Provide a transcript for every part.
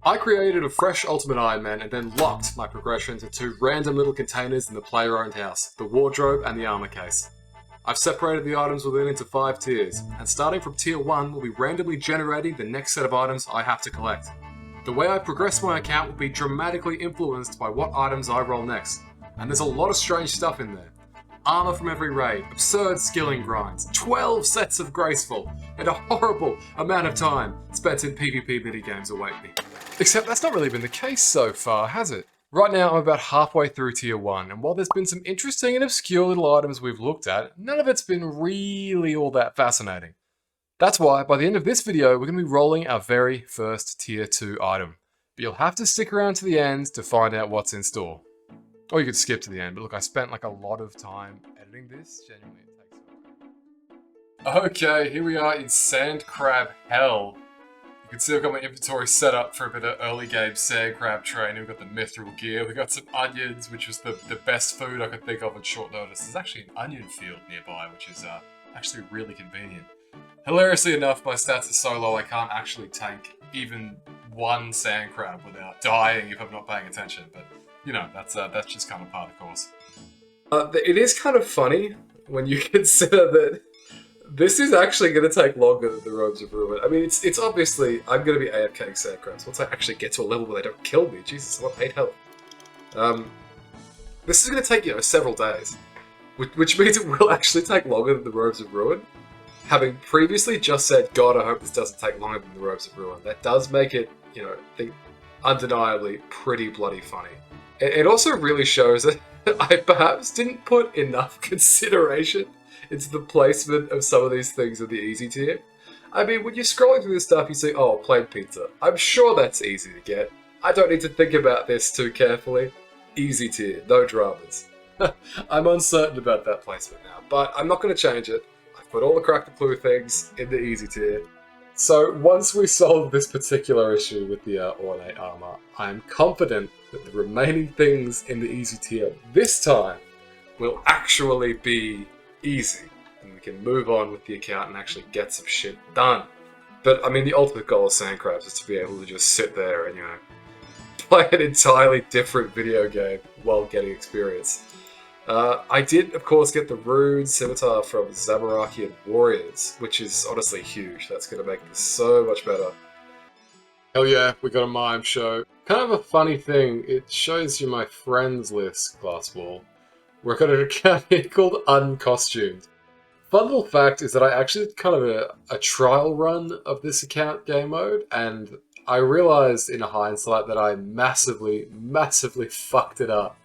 I created a fresh Ultimate Iron Man and then locked my progression to two random little containers in the player-owned house, the wardrobe and the armor case. I've separated the items within into 5 tiers, and starting from tier 1 will be randomly generating the next set of items I have to collect. The way I progress my account will be dramatically influenced by what items I roll next, and there's a lot of strange stuff in there. Armor from every raid, absurd skilling grinds, 12 sets of graceful, and a horrible amount of time spent in PvP minigames await me. Except that's not really been the case so far, has it? Right now I'm about halfway through tier 1, and while there's been some interesting and obscure little items we've looked at, none of it's been really all that fascinating. That's why by the end of this video we're going to be rolling our very first tier 2 item. But you'll have to stick around to the end to find out what's in store. Or you could skip to the end, but look, I spent like a lot of time editing this, genuinely it takes so long. Okay, here we are in Sand Crab Hell. You can see I've got my inventory set up for a bit of early game sand crab training. We've got the mithril gear, we've got some onions, which was the best food I could think of on short notice. There's actually an onion field nearby, which is actually really convenient. Hilariously enough, my stats are so low I can't actually tank even one sand crab without dying if I'm not paying attention, but you know, that's just kind of part of the course. It is kind of funny when you consider that this is actually going to take longer than the Robes of Ruin. I mean, it's obviously, I'm going to be AFKing sand crabs once I actually get to a level where they don't kill me. Jesus, I want 8 health. This is going to take, you know, several days, which means it will actually take longer than the Robes of Ruin. Having previously just said, God, I hope this doesn't take longer than the Robes of Ruin, that does make it, you know, I think, undeniably pretty bloody funny. It also really shows that I perhaps didn't put enough consideration into the placement of some of these things in the easy tier. I mean, when you're scrolling through this stuff, you see, oh, plain pizza. I'm sure that's easy to get. I don't need to think about this too carefully. Easy tier, no dramas. I'm uncertain about that placement now, but I'm not going to change it. I've put all the crack the clue things in the easy tier. So once we solve this particular issue with the ornate armor, I'm confident that the remaining things in the easy tier this time will actually be easy, and we can move on with the account and actually get some shit done. But I mean, the ultimate goal of Sand Crabs is to be able to just sit there and, you know, play an entirely different video game while getting experience. I did, of course, get the Rude Scimitar from Zamorakian Warriors, which is honestly huge. That's going to make this so much better. Hell yeah, we got a mime show. Kind of a funny thing, it shows you my friends list, Glasswall. We're got an account here called Uncostumed. Fun little fact is that I actually did kind of a trial run of this account game mode, and I realized in hindsight that I massively fucked it up.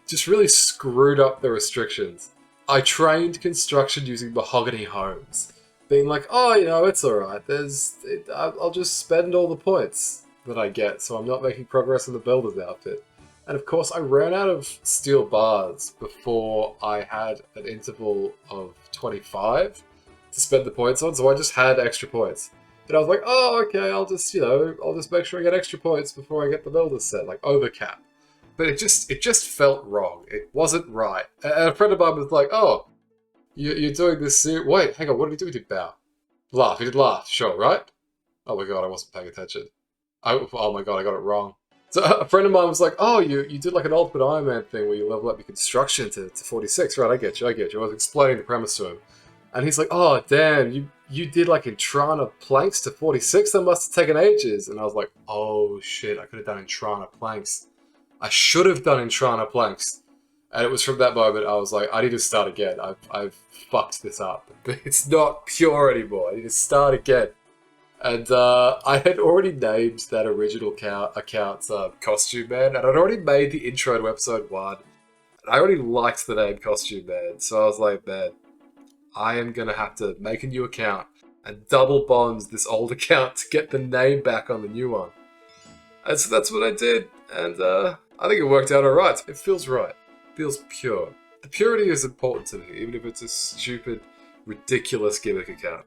Just really screwed up the restrictions. I trained construction using mahogany homes, being like, oh, you know, it's alright, I'll just spend all the points that I get, so I'm not making progress in the builder's outfit. And of course, I ran out of steel bars before I had an interval of 25 to spend the points on, so I just had extra points. And I was like, oh, okay, I'll just make sure I get extra points before I get the builder's set, like overcap. But it just felt wrong. It wasn't right. And a friend of mine was like, oh, you're doing this serious... Wait, hang on, what did he do? He did bow. Laugh, he did laugh, sure, right? Oh my god, I wasn't paying attention. Oh my god, I got it wrong. So a friend of mine was like, oh, you did like an Ultimate Iron Man thing where you level up your construction to 46. Right, I get you. I was explaining the premise to him. And he's like, oh, damn, you did like Entrana planks to 46? That must have taken ages. And I was like, oh shit, I could have done Entrana planks. I should have done Entrana planks. And it was from that moment I was like, I need to start again. I've fucked this up. But it's not pure anymore. I need to start again. And I had already named that original account Costume Man, and I'd already made the intro to episode 1. And I already liked the name Costume Man, so I was like, man, I am going to have to make a new account and double bond this old account to get the name back on the new one. And so that's what I did, and I think it worked out alright. It feels right. It feels pure. The purity is important to me, even if it's a stupid, ridiculous gimmick account.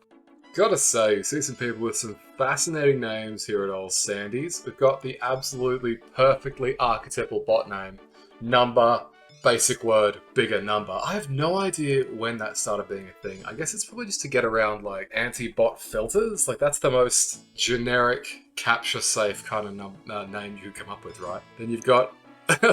Gotta say, you see some people with some fascinating names here at Old Sandy's. We've got the absolutely perfectly archetypal bot name, Number basic word, bigger number. I have no idea when that started being a thing. I guess it's probably just to get around like anti-bot filters. Like that's the most generic, capture-safe kind of name you can come up with, right? Then you've got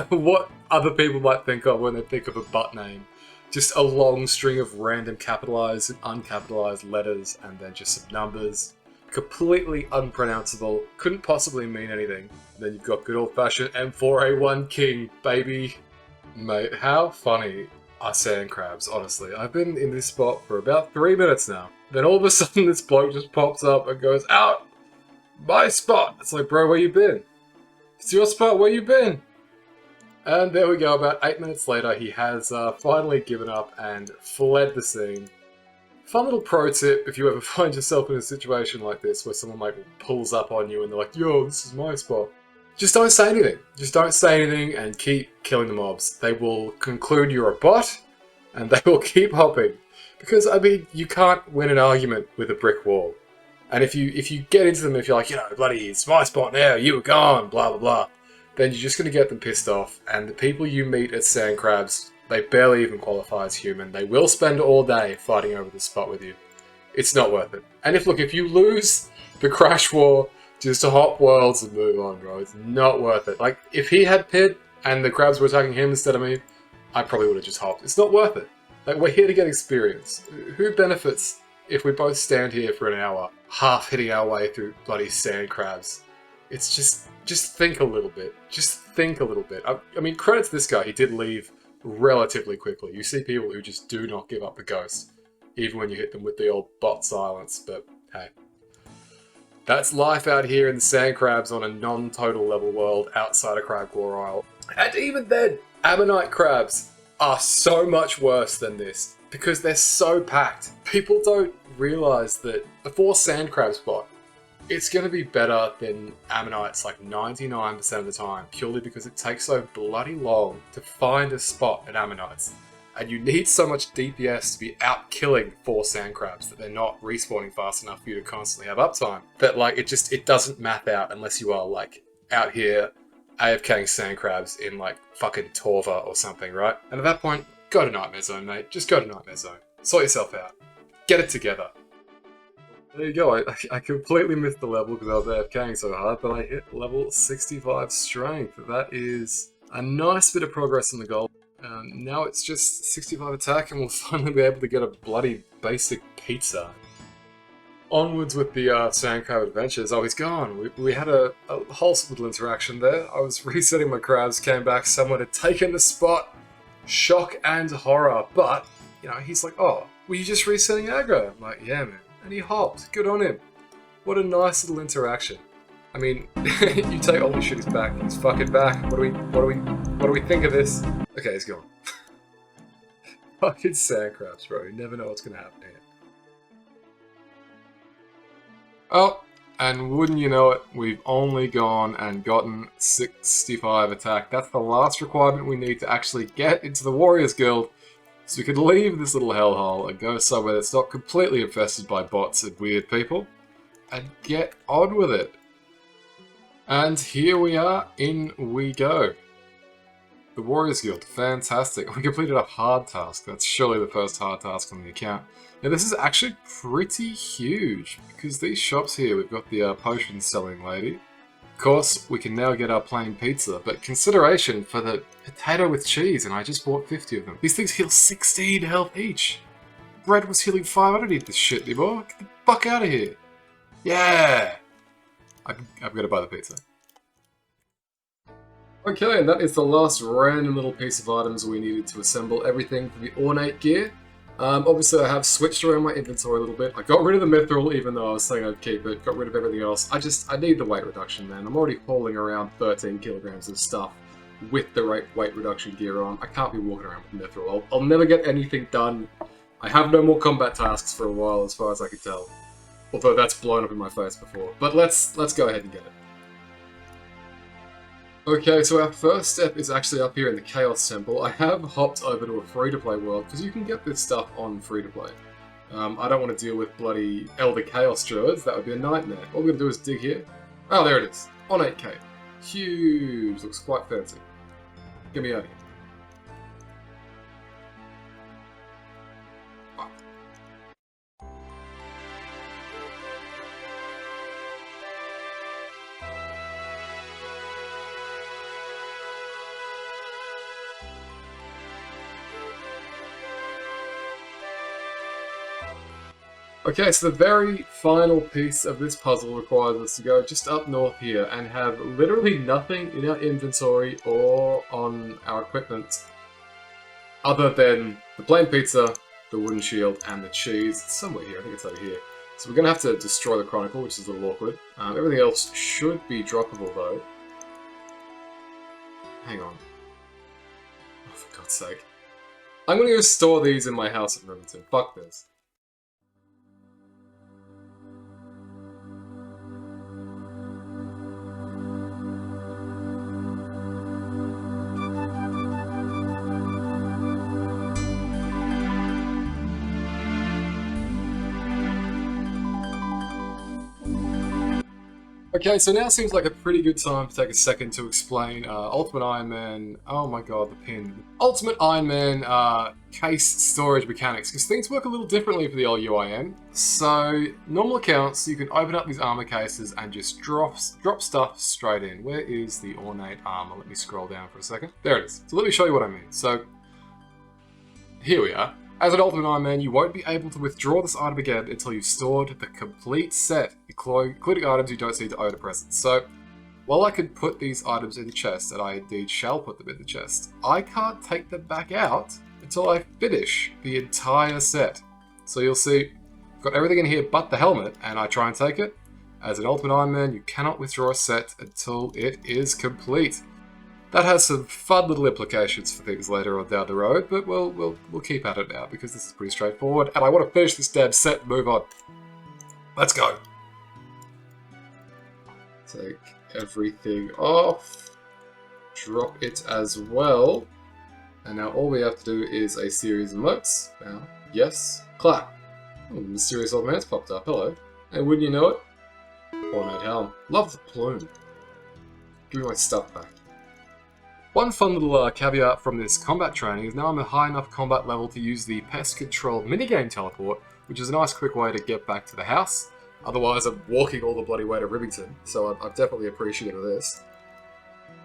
what other people might think of when they think of a bot name. Just a long string of random capitalized and uncapitalized letters and then just some numbers. Completely unpronounceable. Couldn't possibly mean anything. Then you've got good old-fashioned M4A1 King, baby. Mate, how funny are sand crabs, honestly. I've been in this spot for about 3 minutes now. Then all of a sudden this bloke just pops up and goes, out! My spot! It's like, bro, where you been? It's your spot, where you been? And there we go, about 8 minutes later, he has finally given up and fled the scene. Fun little pro tip if you ever find yourself in a situation like this where someone like pulls up on you and they're like, yo, this is my spot. Just don't say anything. Just don't say anything and keep killing the mobs. They will conclude you're a bot and they will keep hopping. Because, I mean, you can't win an argument with a brick wall. And if you get into them, if you're like, you know, bloody, it's my spot now, you were gone, blah, blah, blah, then you're just going to get them pissed off. And the people you meet at sand crabs, they barely even qualify as human. They will spend all day fighting over the spot with you. It's not worth it. And if you lose the crash war, just to hop worlds and move on, bro. It's not worth it. Like, if he had Pid and the crabs were attacking him instead of me, I probably would have just hopped. It's not worth it. Like, we're here to get experience. Who benefits if we both stand here for an hour, half hitting our way through bloody sand crabs? It's just think a little bit. Just think a little bit. I mean, credit to this guy. He did leave relatively quickly. You see people who just do not give up the ghost, even when you hit them with the old bot silence, but hey. That's life out here in the sand crabs on a non-total level world outside of Crabcore Isle. And even then, Ammonite crabs are so much worse than this because they're so packed. People don't realise that before sand crab spot, it's going to be better than Ammonites like 99% of the time, purely because it takes so bloody long to find a spot in Ammonites. And you need so much DPS to be out killing 4 sand crabs that they're not respawning fast enough for you to constantly have uptime. That like it doesn't math out unless you are like out here AFKing sand crabs in like fucking Torva or something, right? And at that point, go to Nightmare Zone, mate. Just go to Nightmare Zone. Sort yourself out. Get it together. There you go. I completely missed the level because I was AFKing so hard, but I hit level 65 strength. That is a nice bit of progress in the goal. Now it's just 65 attack and we'll finally be able to get a bloody basic pizza. Onwards with the sand crab adventures. Oh, he's gone. We had a wholesome little interaction there. I was resetting my crabs, came back, someone had taken the spot. Shock and horror. But, you know, he's like, oh, were you just resetting aggro? I'm like, yeah, man. And he hopped. Good on him. What a nice little interaction. I mean, you take all the shit, he's back. He's fucking back. What do we think of this? Okay, he's gone. Fucking sand crabs, bro. You never know what's gonna happen here. Oh, and wouldn't you know it, we've only gone and gotten 65 attack. That's the last requirement we need to actually get into the Warriors Guild, so we can leave this little hellhole and go somewhere that's not completely infested by bots and weird people, and get on with it. And here we are, in we go. The Warriors Guild, fantastic. We completed a hard task. That's surely the first hard task on the account. Now this is actually pretty huge, because these shops here, we've got the potion selling lady. Of course, we can now get our plain pizza, but consideration for the potato with cheese, and I just bought 50 of them. These things heal 16 health each. Bread was healing 5 underneath this shit, anymore. Get the fuck out of here. Yeah! I'm gonna buy the pizza. Okay, and that is the last random little piece of items we needed to assemble everything for the ornate gear. Obviously I have switched around my inventory a little bit. I got rid of the mithril even though I was saying I'd keep it, got rid of everything else. I need the weight reduction, man. I'm already hauling around 13 kilograms of stuff with the weight reduction gear on. I can't be walking around with mithril. I'll never get anything done. I have no more combat tasks for a while as far as I can tell. Although that's blown up in my face before. But let's go ahead and get it. Okay, so our first step is actually up here in the Chaos Temple. I have hopped over to a free-to-play world, because you can get this stuff on free-to-play. I don't want to deal with bloody Elder Chaos Druids, that would be a nightmare. All we're going to do is dig here. Oh, there it is. On 8k. Huge. Looks quite fancy. Get me out of here. Okay, so the very final piece of this puzzle requires us to go just up north here and have literally nothing in our inventory or on our equipment other than the plain pizza, the wooden shield, and the cheese. It's somewhere here, I think it's over here. So we're going to have to destroy the Chronicle, which is a little awkward. Everything else should be droppable though. Hang on. Oh, for God's sake. I'm going to go store these in my house at Remington. Fuck this. Okay, so now seems like a pretty good time to take a second to explain Ultimate Iron Man, oh my god, the pin. Ultimate Iron Man case storage mechanics, because things work a little differently for the old UIN. So, normal accounts, you can open up these armor cases and just drop stuff straight in. Where is the ornate armor? Let me scroll down for a second. There it is. So let me show you what I mean. So, here we are. As an Ultimate Iron Man, you won't be able to withdraw this item again until you've stored the complete set, including items you don't see to own at present. So, while I could put these items in the chest, and I indeed shall put them in the chest, I can't take them back out until I finish the entire set. So you'll see, I've got everything in here but the helmet, and I try and take it. As an Ultimate Iron Man, you cannot withdraw a set until it is complete. That has some fun little implications for things later on down the road, but we'll keep at it now because this is pretty straightforward, and I want to finish this damn set and move on. Let's go. Take everything off. Drop it as well. And now all we have to do is a series of motes. Now, yes, clap. Oh, mysterious old man's popped up. Hello. And wouldn't you know it? Ornate helm. Love the plume. Give me my stuff back. One fun little caveat from this combat training is now I'm at a high enough combat level to use the pest control minigame teleport, which is a nice quick way to get back to the house. Otherwise I'm walking all the bloody way to Rivington, so I'm definitely appreciative of this.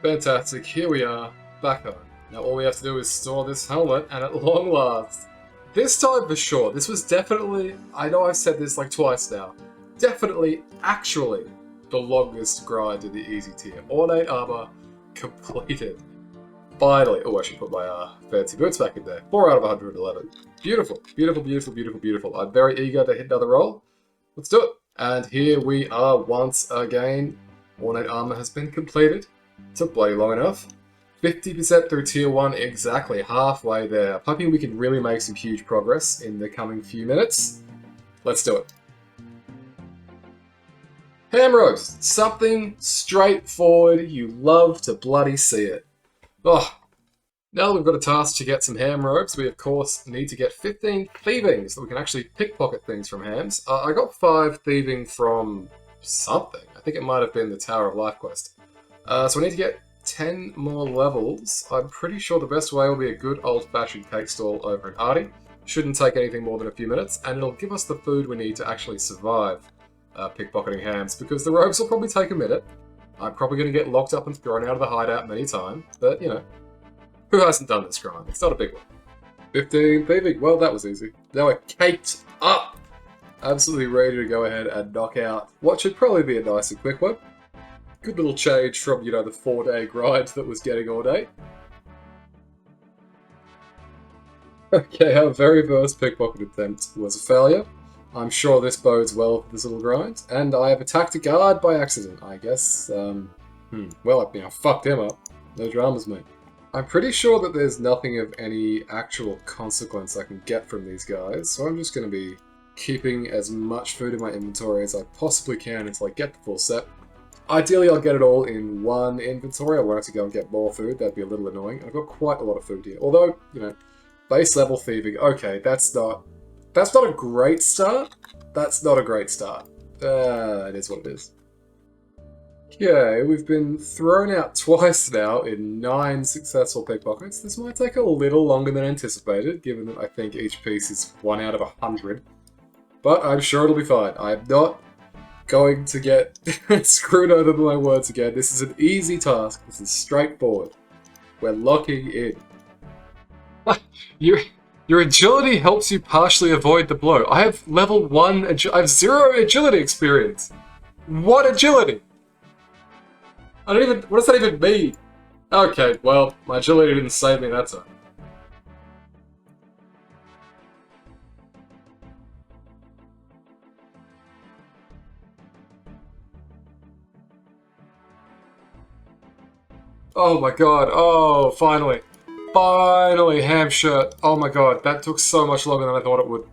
Fantastic, here we are, back home. Now all we have to do is store this helmet, and at long last, this time for sure, this was definitely, I know I've said this like twice now, definitely, actually, the longest grind in the easy tier. Ornate armor completed. Finally. Oh, I should put my fancy boots back in there. 4 out of 111. Beautiful. Beautiful, beautiful, beautiful, beautiful. I'm very eager to hit another roll. Let's do it. And here we are once again. Ornate armor has been completed. Took bloody long enough. 50% through tier 1, exactly halfway there. Hoping we can really make some huge progress in the coming few minutes. Let's do it. Ham roast. Something straightforward. You love to bloody see it. Oh, now that we've got a task to get some ham robes, we of course need to get 15 thieving so we can actually pickpocket things from hams. I got 5 thieving from something. I think it might have been the Tower of Life quest. So we need to get 10 more levels. I'm pretty sure the best way will be a good old-fashioned cake stall over in Artie. Shouldn't take anything more than a few minutes, and it'll give us the food we need to actually survive pickpocketing hams, because the robes will probably take a minute. I'm probably going to get locked up and thrown out of the hideout many times, but, you know, who hasn't done this grind? It's not a big one. 15 thieving, well, that was easy. Now we're caked up! Absolutely ready to go ahead and knock out what should probably be a nice and quick one. Good little change from, you know, the 4-day grind that was getting all day. Okay, our very first pickpocket attempt was a failure. I'm sure this bodes well for this little grind, and I have attacked a guard by accident, I guess. Well, I fucked him up. No dramas, mate. I'm pretty sure that there's nothing of any actual consequence I can get from these guys, so I'm just going to be keeping as much food in my inventory as I possibly can until I get the full set. Ideally, I'll get it all in one inventory. I won't have to go and get more food. That'd be a little annoying. I've got quite a lot of food here. Although, you know, base level thieving. Okay, that's not a great start. That's not a great start. It is what it is. Okay, we've been thrown out twice now in 9 successful pickpockets. This might take a little longer than anticipated, given that I think each piece is 1 out of 100. But I'm sure it'll be fine. I'm not going to get screwed over by my words again. This is an easy task. This is straightforward. We're locking in. Your agility helps you partially avoid the blow. I have level 1, I have 0 agility experience. What agility? I don't even, what does that even mean? Okay, well, my agility didn't save me that time. Oh my god, oh, finally. Finally, ham shirt. Oh my god, that took so much longer than I thought it would.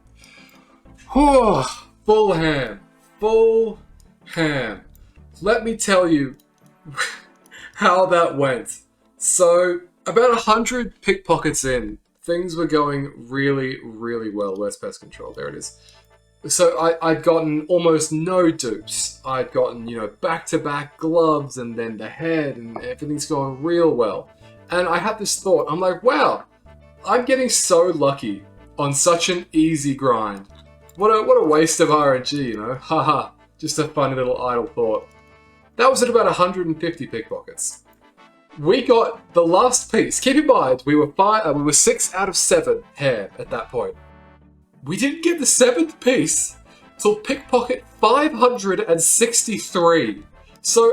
Whew, full ham. Full ham. Let me tell you how that went. So, about 100 pickpockets in, things were going really, really well. Where's pest control? There it is. So I'd gotten almost no dupes. I'd gotten, you know, back-to-back gloves and then the head, and everything's going real well. And I had this thought, I'm like, wow, I'm getting so lucky on such an easy grind. What a waste of RNG, you know? Haha, just a funny little idle thought. That was at about 150 pickpockets. We got the last piece. Keep in mind, we were 6 out of 7 ham at that point. We didn't get the 7th piece till pickpocket 563. So,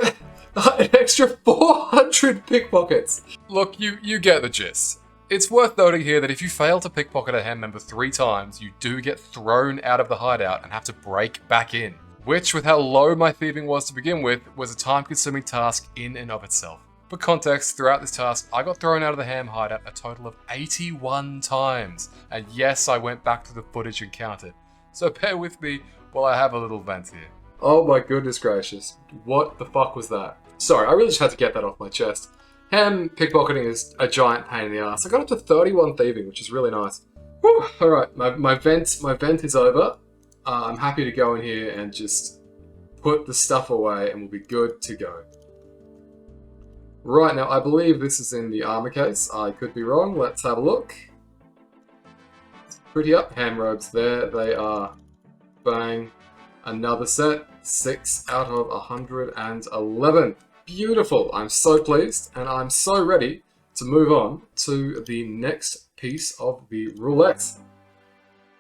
an extra 400 pickpockets. Look, you get the gist. It's worth noting here that if you fail to pickpocket a ham member 3 times, you do get thrown out of the hideout and have to break back in. Which, with how low my thieving was to begin with, was a time-consuming task in and of itself. For context, throughout this task, I got thrown out of the ham hideout a total of 81 times. And yes, I went back to the footage and counted. So bear with me while I have a little vent here. Oh my goodness gracious. What the fuck was that? Sorry, I really just had to get that off my chest. Ham pickpocketing is a giant pain in the ass. I got up to 31 thieving, which is really nice. Whew, alright, my vent is over. I'm happy to go in here and just put the stuff away and we'll be good to go. Right, now I believe this is in the armor case. I could be wrong. Let's have a look. Pretty up. Ham robes there. They are. Bang. Another set. 6 out of 111. Beautiful. I'm so pleased and I'm so ready to move on to the next piece of the roulette.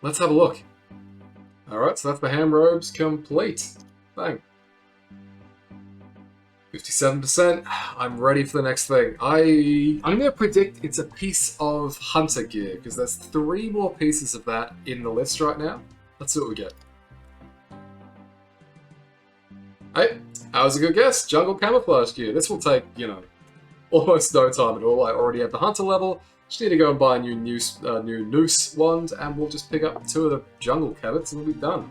Let's have a look. Alright, so that's the ham robes complete. Bang. 57%. I'm ready for the next thing. I'm going to predict it's a piece of hunter gear, because there's 3 more pieces of that in the list right now. Let's see what we get. Hey, that was a good guess. Jungle camouflage gear. This will take, you know, almost no time at all. I already have the hunter level. Just need to go and buy a new noose wand, and we'll just pick up 2 of the jungle cabots and we'll be done.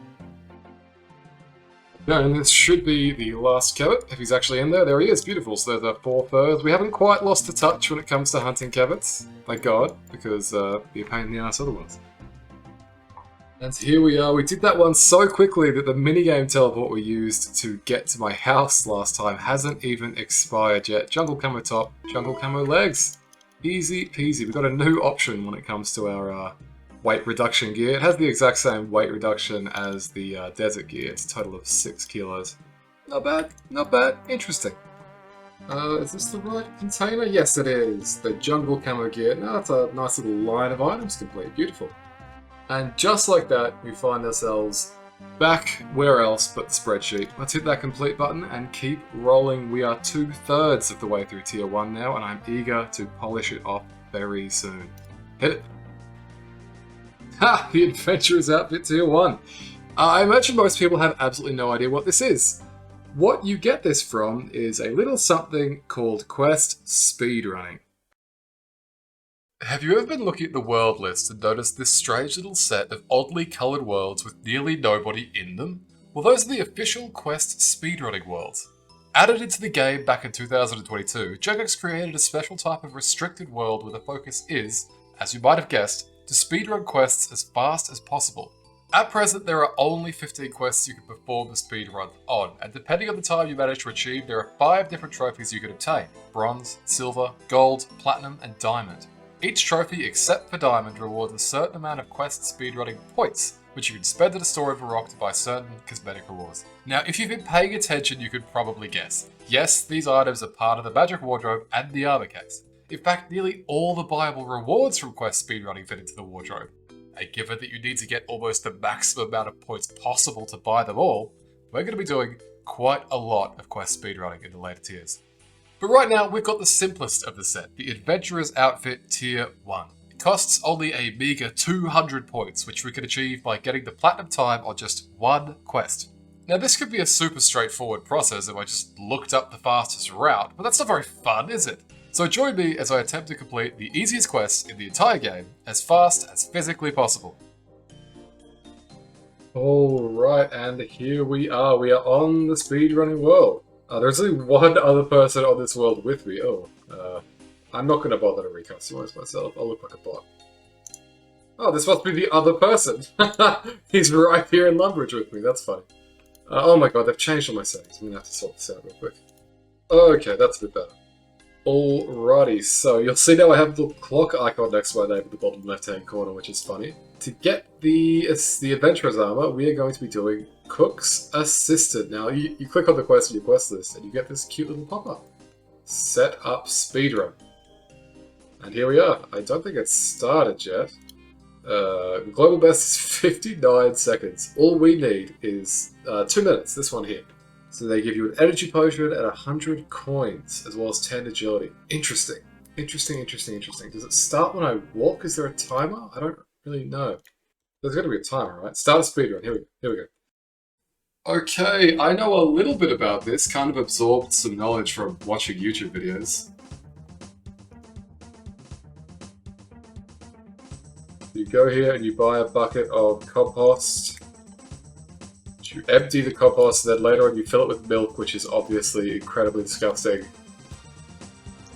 Yeah, and this should be the last cabot, if he's actually in there. There he is, beautiful. So there's 4 furs. We haven't quite lost the touch when it comes to hunting cabots, thank God, because it'd be a pain in the ass otherwise. And here we are. We did that one so quickly that the minigame teleport we used to get to my house last time hasn't even expired yet. Jungle camo top, jungle camo legs. Easy peasy. We've got a new option when it comes to our weight reduction gear. It has the exact same weight reduction as the desert gear. It's a total of 6 kilos. Not bad, not bad. Interesting. Is this the right container? Yes, it is. The jungle camo gear. Now that's a nice little line of items complete. Beautiful. And just like that, we find ourselves back where else but the spreadsheet. Let's hit that complete button and keep rolling. We are 2/3 of the way through tier 1 now, and I'm eager to polish it off very soon. Hit it. Ha! The Adventurer's Outfit tier 1. I imagine most people have absolutely no idea what this is. What you get this from is a little something called Quest Speedrunning. Have you ever been looking at the world list and noticed this strange little set of oddly coloured worlds with nearly nobody in them? Well, those are the official Quest speedrunning worlds. Added into the game back in 2022, Jagex created a special type of restricted world where the focus is, as you might have guessed, to speedrun quests as fast as possible. At present, there are only 15 quests you can perform the speedrun on, and depending on the time you manage to achieve, there are 5 different trophies you can obtain: Bronze, Silver, Gold, Platinum, and Diamond. Each trophy, except for Diamond, rewards a certain amount of quest speedrunning points, which you can spend at a store of a rock to buy certain cosmetic rewards. Now, if you've been paying attention, you could probably guess. Yes, these items are part of the magic wardrobe and the armor case. In fact, nearly all the buyable rewards from quest speedrunning fit into the wardrobe. And given that you need to get almost the maximum amount of points possible to buy them all, we're going to be doing quite a lot of quest speedrunning in the later tiers. But right now, we've got the simplest of the set, the Adventurer's Outfit Tier 1. It costs only a meager 200 points, which we can achieve by getting the Platinum time on just one quest. Now, this could be a super straightforward process if I just looked up the fastest route, but that's not very fun, is it? So join me as I attempt to complete the easiest quests in the entire game as fast as physically possible. Alright, and here we are. We are on the speedrunning world. There's only one other person on this world with me. I'm not going to bother to recustomize myself. I'll look like a bot. Oh, this must be the other person. He's right here in Lumbridge with me. That's funny. Oh my god, they've changed all my settings. I'm going to have to sort this out real quick. Okay, that's a bit better. Alrighty, so you'll see now I have the clock icon next to my name at the bottom left-hand corner, which is funny. To get the Adventurer's Armour, we are going to be doing Cook's Assistant. Now, you click on the quest in your quest list, and you get this cute little pop-up. Set up speedrun. And here we are. I don't think it's started yet. The global best is 59 seconds. All we need is 2 minutes, this one here. So they give you an energy potion and 100 coins, as well as 10 agility. Interesting. Interesting. Does it start when I walk? Is there a timer? I don't really know. There's got to be a timer, right? Start a speedrun. Here we go. Okay, I know a little bit about this. Kind of absorbed some knowledge from watching YouTube videos. You go here and you buy a bucket of compost. You empty the compost, and then later on you fill it with milk, which is obviously incredibly disgusting.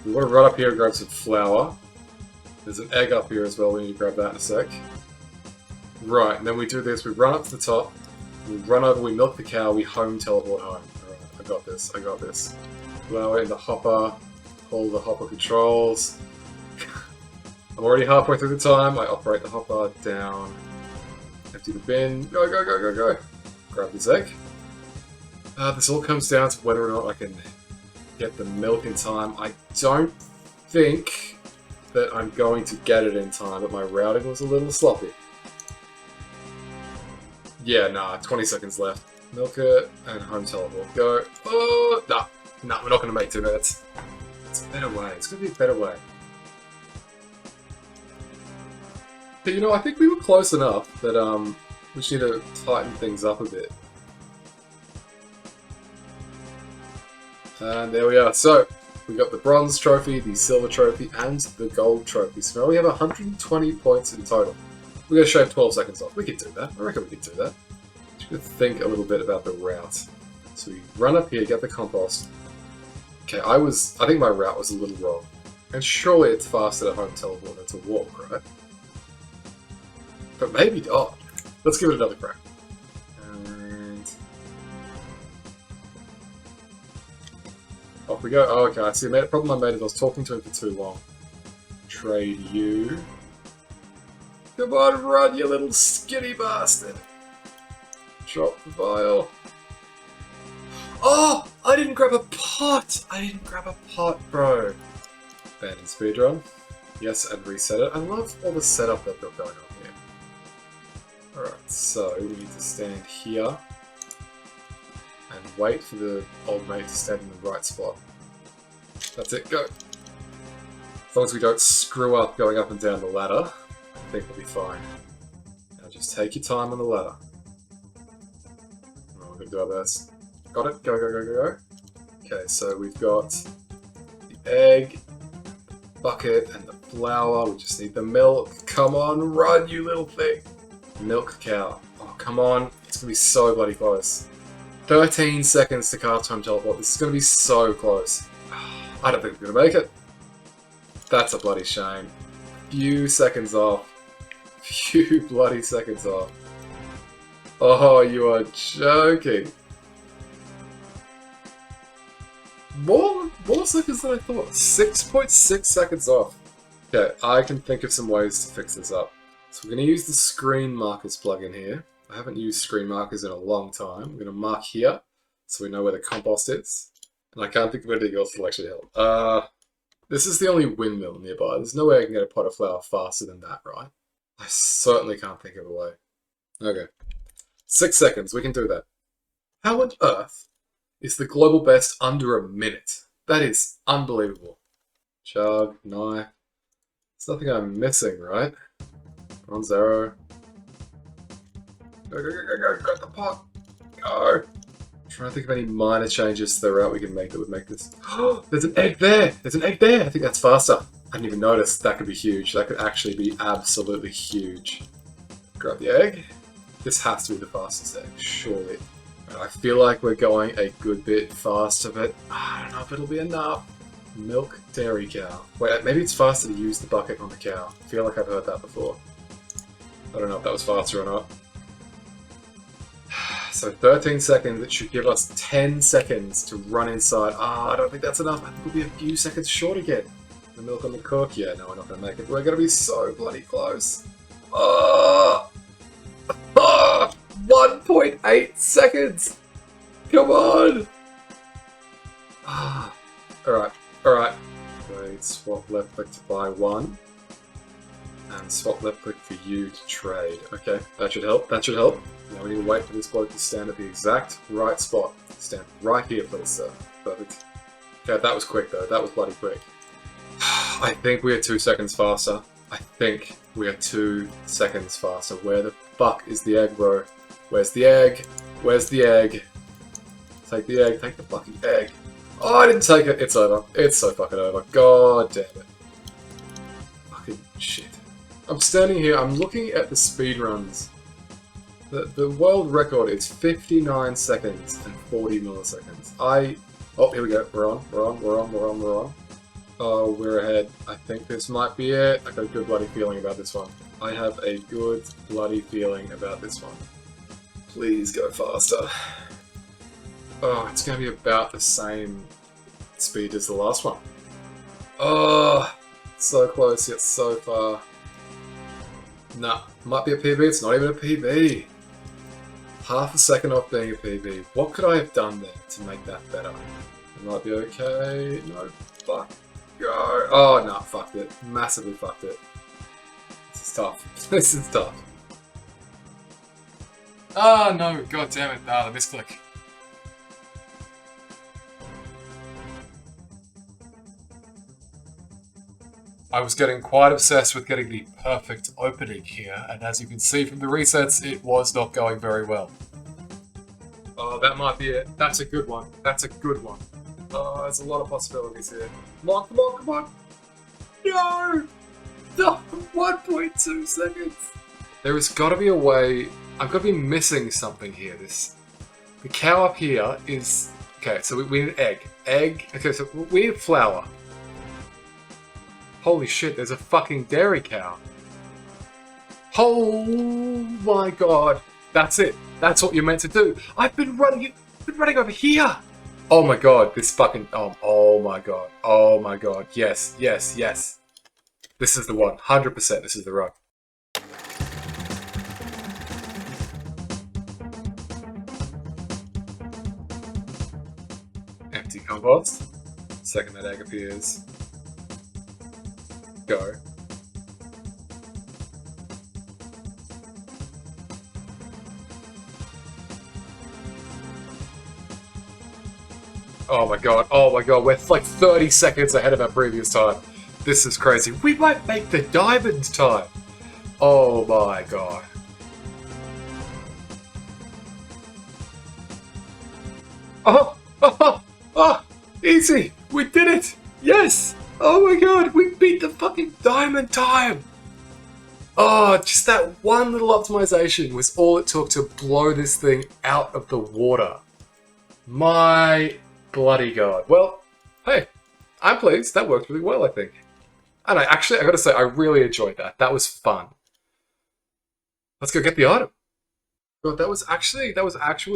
We want to run up here and grab some flour. There's an egg up here as well, we need to grab that in a sec. Right, and then we do this, we run up to the top, we run over, we milk the cow, we home teleport home. Alright, I got this. Flour in the hopper, hold the hopper controls. I'm already halfway through the time, I operate the hopper down, empty the bin, go. Grab this egg. This all comes down to whether or not I can get the milk in time. I don't think that I'm going to get it in time, but my routing was a little sloppy. Yeah, nah, 20 seconds left. Milk it, and home teleport. Go. Oh, nah, we're not going to make 2 minutes. It's a better way. It's going to be a better way. But you know, I think we were close enough that, we just need to tighten things up a bit. And there we are. So, we got the bronze trophy, the silver trophy, and the gold trophy. So now we have 120 points in total. We're going to shave 12 seconds off. We could do that. I reckon we could do that. Just going to think a little bit about the route. So we run up here, get the compost. Okay, I think my route was a little wrong. And surely it's faster to home teleport than to walk, right? But maybe not. Let's give it another crack. And off we go. Oh, okay, I see. The problem I made is I was talking to him for too long. Trade you. Come on, run, you little skinny bastard. Drop the vial. Oh, I didn't grab a pot. Bro. Abandon speedrun. Yes, and reset it. I love all the setup they've got going on. Alright, so we need to stand here and wait for the old mate to stand in the right spot. That's it, go! As long as we don't screw up going up and down the ladder, I think we'll be fine. Now just take your time on the ladder. Oh, we're gonna do our best. Got it? Go. Okay, so we've got the egg, bucket, and the flour. We just need the milk. Come on, run, you little thing! Milk cow. Oh, come on. It's going to be so bloody close. 13 seconds to cast home teleport. This is going to be so close. I don't think we're going to make it. That's a bloody shame. Few seconds off. Few bloody seconds off. Oh, you are joking. More seconds than I thought. 6.6 seconds off. Okay, I can think of some ways to fix this up. So we're going to use the screen markers plugin here. I haven't used screen markers in a long time. I'm going to mark here so we know where the compost is. And I can't think of anything else that'll actually help. This is the only windmill nearby. There's no way I can get a pot of flour faster than that, right? I certainly can't think of a way. Okay. 6 seconds, we can do that. How on earth is the global best under a minute? That is unbelievable. Chug, knife. There's nothing I'm missing, right? Bronze arrow. Go, go, go, go, go, got the pot. Go. I'm trying to think of any minor changes to the route we can make that would make this. Oh, there's an egg there! There's an egg there! I think that's faster. I didn't even notice. That could be huge. That could actually be absolutely huge. Grab the egg. This has to be the fastest egg, surely. I feel like we're going a good bit faster, but I don't know if it'll be enough. Milk dairy cow. Wait, maybe it's faster to use the bucket on the cow. I feel like I've heard that before. I don't know if that was faster or not. So 13 seconds, it should give us 10 seconds to run inside. I don't think that's enough. I think we'll be a few seconds short again. The milk on the cook? Yeah, no, we're not going to make it. We're going to be so bloody close. 1.8 seconds! Come on! Alright, alright. Wait, swap left click to buy one. And swap left click for you to trade. Okay, that should help, that should help. Now we need to wait for this bloke to stand at the exact right spot. Stand right here, please, sir. Perfect. Okay, that was quick though, that was bloody quick. I think we are 2 seconds faster. I think we are 2 seconds faster. Where the fuck is the egg, bro? Where's the egg? Where's the egg? Take the egg, take the fucking egg. Oh, I didn't take it. It's over. It's so fucking over. God damn it. Fucking shit. I'm standing here, I'm looking at the speedruns. The world record is 59 seconds and 40 milliseconds. Oh, here we go. We're on. Oh, we're ahead. I think this might be it. I got a good bloody feeling about this one. I have a good bloody feeling about this one. Please go faster. Oh, it's going to be about the same speed as the last one. Oh, so close yet so far. Nah, might be a PB. It's not even a PB. Half a second off being a PB. What could I have done there to make that better? It might be okay. No, fuck. Go. Oh, no, fucked it. Massively fucked it. This is tough. This is tough. Oh, no. God damn it. Ah, the misclick. I was getting quite obsessed with getting the perfect opening here, and as you can see from the resets, it was not going very well. Oh, that might be it. That's a good one. That's a good one. Oh, there's a lot of possibilities here. Come on, come on, come on! No! No! 1.2 seconds! There has got to be a way... I've got to be missing something here. The cow up here is... Okay, so we need an egg. Egg... Okay, so we need flour. Holy shit, there's a fucking dairy cow. Oh my god. That's it. That's what you're meant to do. I've been running over here. Oh my god, this fucking... Oh my god. Oh my god. Yes, yes, yes. This is the one. 100% this is the run. Empty compost. Second that egg appears. Go. Oh my god, we're like 30 seconds ahead of our previous time. This is crazy. We might make the diamond time. Oh my god. Oh, easy. We did it. Yes. Oh my god, we beat the fucking diamond time! Oh, just that one little optimization was all it took to blow this thing out of the water. My bloody god. Well, hey, I'm pleased. That worked really well, I think. And I gotta say, I really enjoyed that. That was fun. Let's go get the item. God, that was actually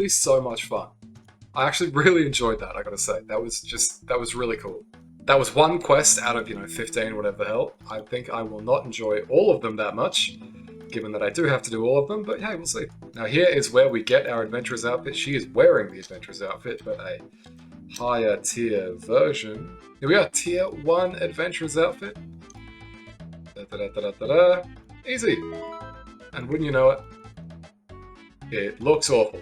so much fun. I actually really enjoyed that, I gotta say. That was really cool. That was one quest out of, 15, whatever the hell. I think I will not enjoy all of them that much, given that I do have to do all of them, but hey, we'll see. Now here is where we get our adventurer's outfit. She is wearing the adventurer's outfit, but hey, higher tier version. Here we are, tier 1 adventurer's outfit. Da-da-da-da-da-da. Easy. And wouldn't you know it, it looks awful.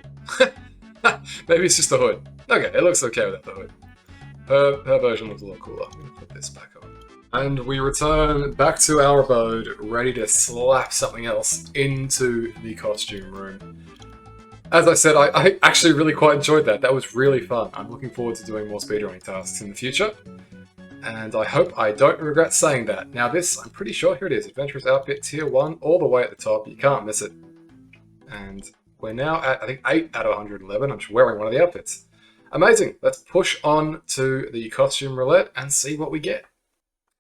Maybe it's just the hood. Okay, it looks okay without the hood. Her version looks a lot cooler. I'm gonna put this back on. And we return back to our abode, ready to slap something else into the costume room. As I said, I actually really quite enjoyed that. That was really fun. I'm looking forward to doing more speedrunning tasks in the future. And I hope I don't regret saying that. Now this, I'm pretty sure, here it is. Adventurer's Outfit Tier 1, all the way at the top. You can't miss it. And we're now at, I think, 8 out of 111. I'm just wearing one of the outfits. Amazing. Let's push on to the costume roulette and see what we get.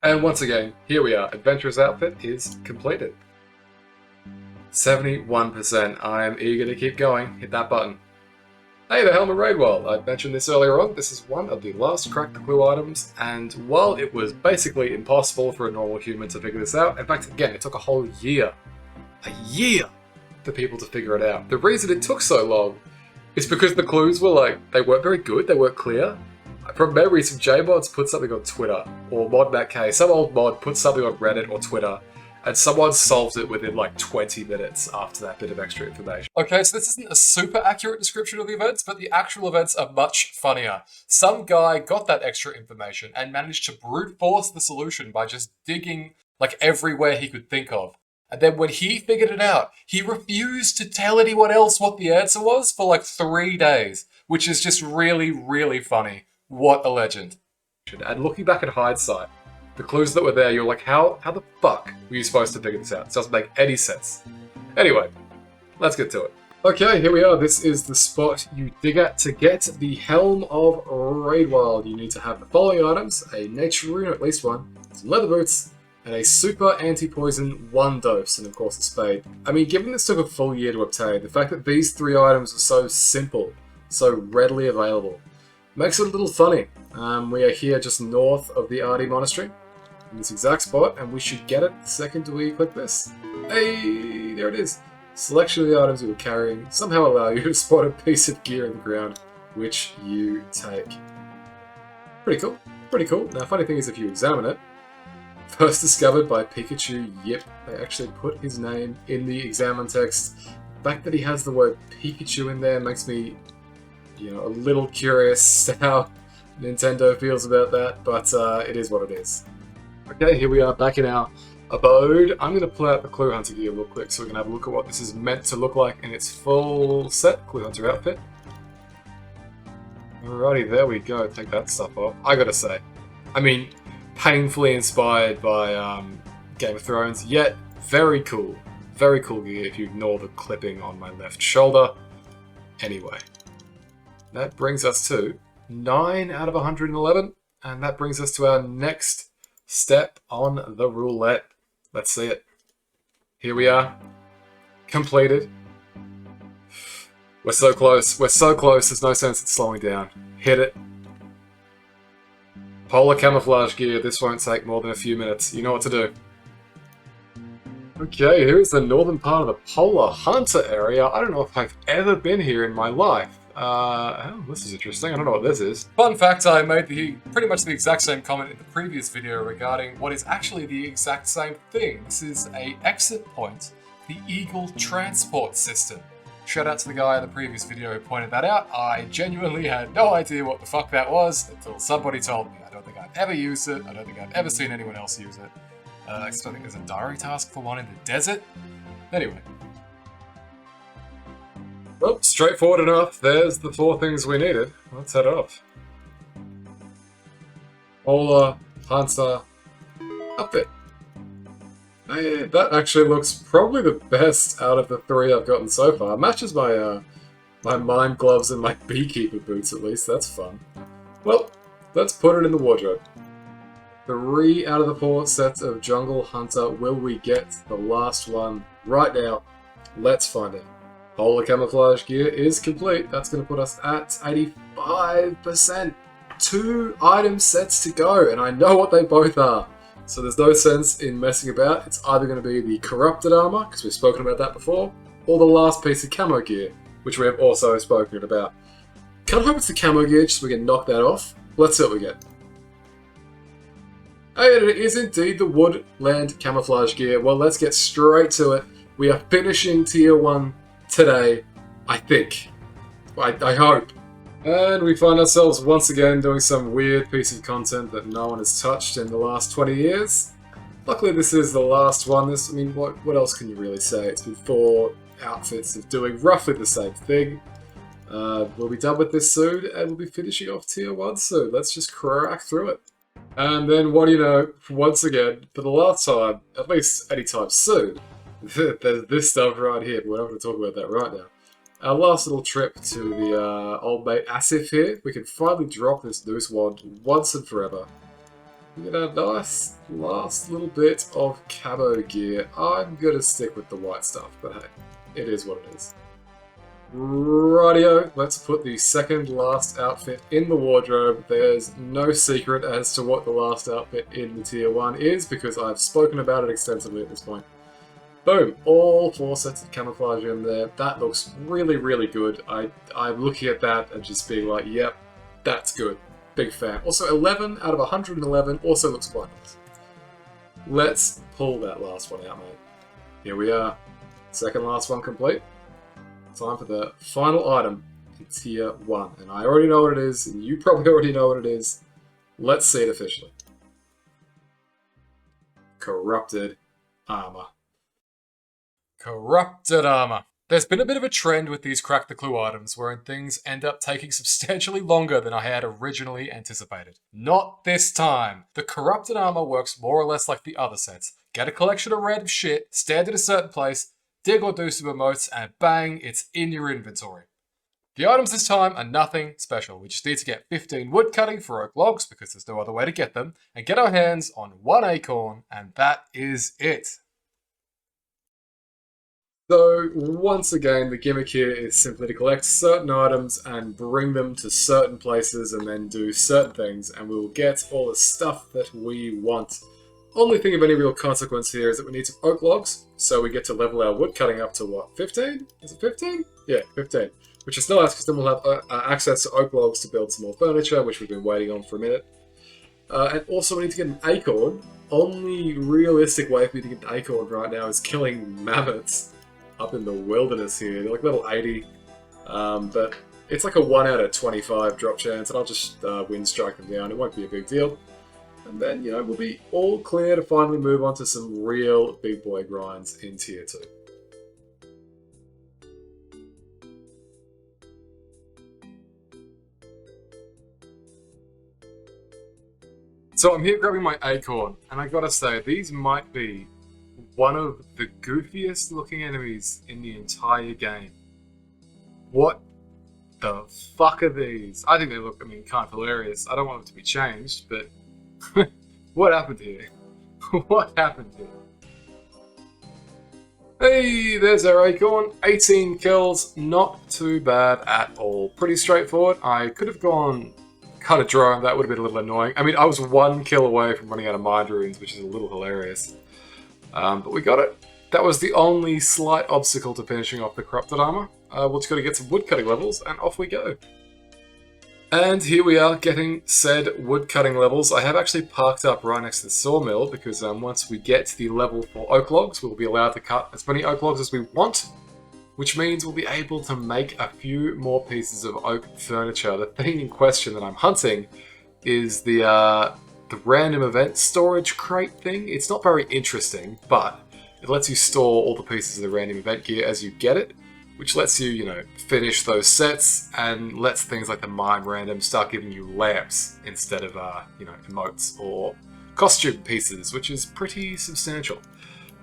And once again, here we are. Adventurer's Outfit is completed. 71%. I am eager to keep going. Hit that button. Hey, the Helmet Raidwall. I mentioned this earlier on. This is one of the last Crack the Clue items, and while it was basically impossible for a normal human to figure this out, in fact, again, it took a whole year. A year! For people to figure it out. The reason it took so long is because the clues were like, they weren't very good, they weren't clear. From memory, some J-mods put something on Twitter, or ModMattK, some old mod put something on Reddit or Twitter, and someone solved it within like 20 minutes after that bit of extra information. Okay, so this isn't a super accurate description of the events, but the actual events are much funnier. Some guy got that extra information and managed to brute force the solution by just digging like everywhere he could think of. And then when he figured it out, he refused to tell anyone else what the answer was for like 3 days, which is just really, really funny. What a legend. And looking back at hindsight, the clues that were there, you're like, how the fuck were you supposed to figure this out? It doesn't make any sense. Anyway, let's get to it. Okay, here we are. This is the spot you dig at to get the Helm of Raidwall. You need to have the following items: a nature rune, at least one, some leather boots, and a super anti-poison 1 dose, and of course a spade. I mean, given this took a full year to obtain, the fact that these 3 items are so simple, so readily available, makes it a little funny. We are here just north of the Ardi Monastery, in this exact spot, and we should get it the second we click this. Hey, there it is. Selection of the items you were carrying somehow allow you to spot a piece of gear in the ground, which you take. Pretty cool, pretty cool. Now, funny thing is, if you examine it, first discovered by Pikachu Yip. They actually put his name in the examine text. The fact that he has the word Pikachu in there makes me, you know, a little curious how Nintendo feels about that, but it is what it is. Okay, here we are back in our abode. I'm going to pull out the Clue Hunter gear real quick so we can have a look at what this is meant to look like in its full set Clue Hunter outfit. Alrighty, there we go. Take that stuff off. I gotta say, I mean, painfully inspired by Game of Thrones, yet very cool gear if you ignore the clipping on my left shoulder. Anyway, that brings us to 9 out of 111, and that brings us to our next step on the roulette. Let's see it. Here we are, completed. We're so close, there's no sense in slowing down. Hit it. Polar camouflage gear, this won't take more than a few minutes. You know what to do. Okay, here's the northern part of the Polar Hunter area. I don't know if I've ever been here in my life. Oh, this is interesting. I don't know what this is. Fun fact, I made pretty much the exact same comment in the previous video regarding what is actually the exact same thing. This is a exit point, the Eagle transport system. Shout out to the guy in the previous video who pointed that out. I genuinely had no idea what the fuck that was until somebody told me. I don't think I've ever used it. I don't think I've ever seen anyone else use it. I still think there's a diary task for one in the desert. Anyway. Well, straightforward enough. There's the 4 things we needed. Let's head off. Polar Hunter outfit. Hey, that actually looks probably the best out of the 3 I've gotten so far. Matches my my mime gloves and my beekeeper boots at least. That's fun. Well, let's put it in the wardrobe. 3 out of the 4 sets of Jungle Hunter. Will we get the last one right now? Let's find it. Polar camouflage gear is complete. That's going to put us at 85%. 2 item sets to go, and I know what they both are. So there's no sense in messing about. It's either going to be the corrupted armor, because we've spoken about that before, or the last piece of camo gear, which we have also spoken about. Can't hope it's the camo gear so we can knock that off. Let's see what we get. Hey, it is indeed the Woodland Camouflage gear. Well, let's get straight to it. We are finishing Tier 1 today, I think. I hope. And we find ourselves once again doing some weird piece of content that no one has touched in the last 20 years. Luckily, this is the last one. I mean, what else can you really say? It's been 4 outfits of doing roughly the same thing. We'll be done with this soon, and we'll be finishing off Tier 1 soon. Let's just crack through it. And then, what do you know, once again, for the last time, at least anytime soon, there's this stuff right here, but we're not going to talk about that right now. Our last little trip to the old mate Asif here, we can finally drop this Noose Wand once and forever. We get a nice last little bit of camo gear. I'm going to stick with the white stuff, but hey, it is what it is. Rightio, let's put the second last outfit in the wardrobe. There's no secret as to what the last outfit in the Tier 1 is, because I've spoken about it extensively at this point. Boom, all 4 sets of camouflage in there. That looks really, really good. I'm looking at that and just being like, yep, that's good. Big fan. Also, 11 out of 111 also looks quite nice. Let's pull that last one out, mate. Here we are. Second last one complete. Time for the final item in Tier 1. And I already know what it is, and you probably already know what it is. Let's see it officially. Corrupted Armour. Corrupted Armour. There's been a bit of a trend with these Crack the Clue items wherein things end up taking substantially longer than I had originally anticipated. Not this time. The Corrupted Armour works more or less like the other sets. Get a collection of random shit, stand at a certain place, dig or do some emotes, and bang, it's in your inventory. The items this time are nothing special. We just need to get 15 wood cutting for oak logs, because there's no other way to get them, and get our hands on 1 acorn, and that is it. So, once again, the gimmick here is simply to collect certain items and bring them to certain places and then do certain things, and we'll get all the stuff that we want. Only thing of any real consequence here is that we need some oak logs, so we get to level our wood cutting up to what, 15? Is it 15? Yeah, 15. Which is nice, because then we'll have access to oak logs to build some more furniture, which we've been waiting on for a minute. And also we need to get an acorn. Only realistic way for me to get an acorn right now is killing mammoths up in the wilderness here. They're like level 80, but it's like a 1 out of 25 drop chance, and I'll just wind strike them down. It won't be a big deal. And then, you know, we'll be all clear to finally move on to some real big boy grinds in Tier 2. So I'm here grabbing my acorn, and I gotta say, these might be one of the goofiest looking enemies in the entire game. What the fuck are these? I think they look, kind of hilarious. I don't want them to be changed, but what happened here? What happened here? Hey, there's our acorn. 18 kills, not too bad at all. Pretty straightforward. I could have gone cut a drone, that would have been a little annoying. I mean, I was 1 kill away from running out of mind runes, which is a little hilarious. But we got it. That was the only slight obstacle to finishing off the Corrupted Armour. We'll just got to get some woodcutting levels, and off we go. And here we are, getting said woodcutting levels. I have actually parked up right next to the sawmill, because once we get to the level for oak logs, we'll be allowed to cut as many oak logs as we want, which means we'll be able to make a few more pieces of oak furniture. The thing in question that I'm hunting is the random event storage crate thing. It's not very interesting, but it lets you store all the pieces of the random event gear as you get it, which lets you, you know, finish those sets and lets things like the mime random start giving you lamps instead of, you know, emotes or costume pieces, which is pretty substantial.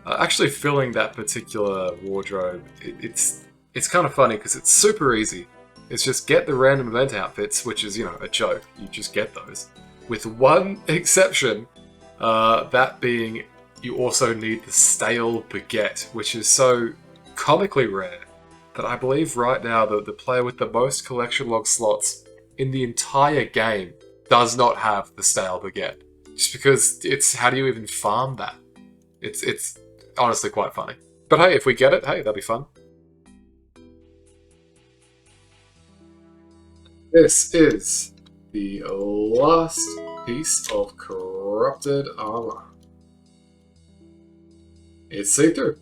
Actually filling that particular wardrobe, it's kind of funny because it's super easy. It's just get the random event outfits, which is, you know, a joke. You just get those. With one exception, that being you also need the stale baguette, which is so comically rare that I believe right now the player with the most collection log slots in the entire game does not have the stale baguette. Just because it's, how do you even farm that? It's honestly quite funny. But hey, if we get it, hey, that'll be fun. This is the last piece of corrupted armor. It's see-through.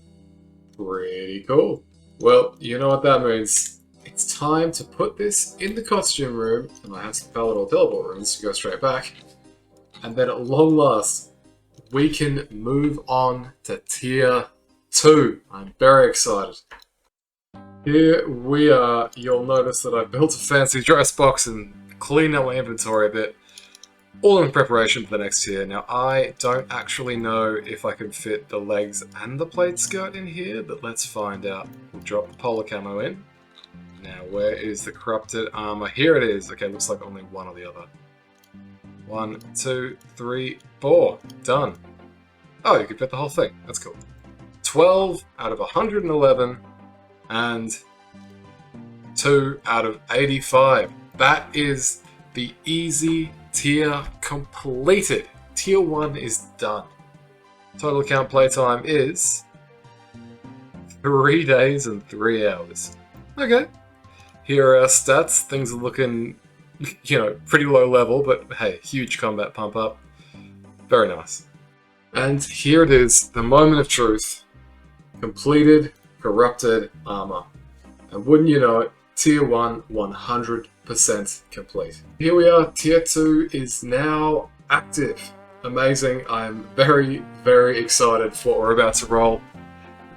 Pretty cool. Well, you know what that means. It's time to put this in the costume room, and I have some palatable teleport rooms to go straight back. And then at long last, we can move on to Tier 2. I'm very excited. Here we are. You'll notice that I built a fancy dress box and cleaned out my inventory a bit, all in preparation for the next tier. Now, I don't actually know if I can fit the legs and the plaid skirt in here, but let's find out. We'll drop the polar camo in. Now, where is the corrupted armor? Here it is. Okay, looks like only one or the other. 1, 2, 3, 4. Done. Oh, you can fit the whole thing. That's cool. 12 out of 111 and 2 out of 85. That is the easy tier completed. Tier 1 is done. Total account playtime is 3 days and 3 hours. Okay. Here are our stats. Things are looking, pretty low level, but hey, huge combat pump up. Very nice. And here it is, the moment of truth. Completed corrupted armor. And wouldn't you know it, Tier 1, 100% complete. Here we are, Tier 2 is now active. Amazing, I'm very, very excited for what we're about to roll.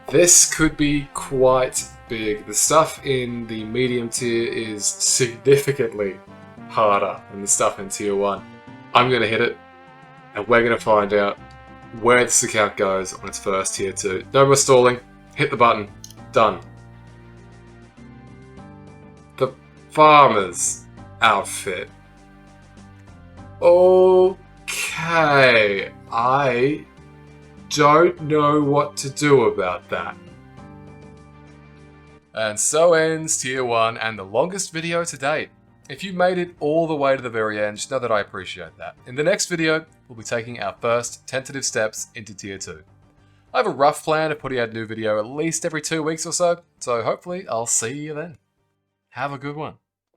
This could be quite big. The stuff in the medium tier is significantly harder than the stuff in Tier 1. I'm going to hit it, and we're going to find out where this account goes on its first Tier 2. No more stalling, hit the button, done. The farmer's outfit. Okay, I don't know what to do about that. And so ends Tier 1 and the longest video to date. If you made it all the way to the very end, know that I appreciate that. In the next video, we'll be taking our first tentative steps into Tier 2. I have a rough plan of putting out a new video at least every 2 weeks or so hopefully I'll see you then. Have a good one.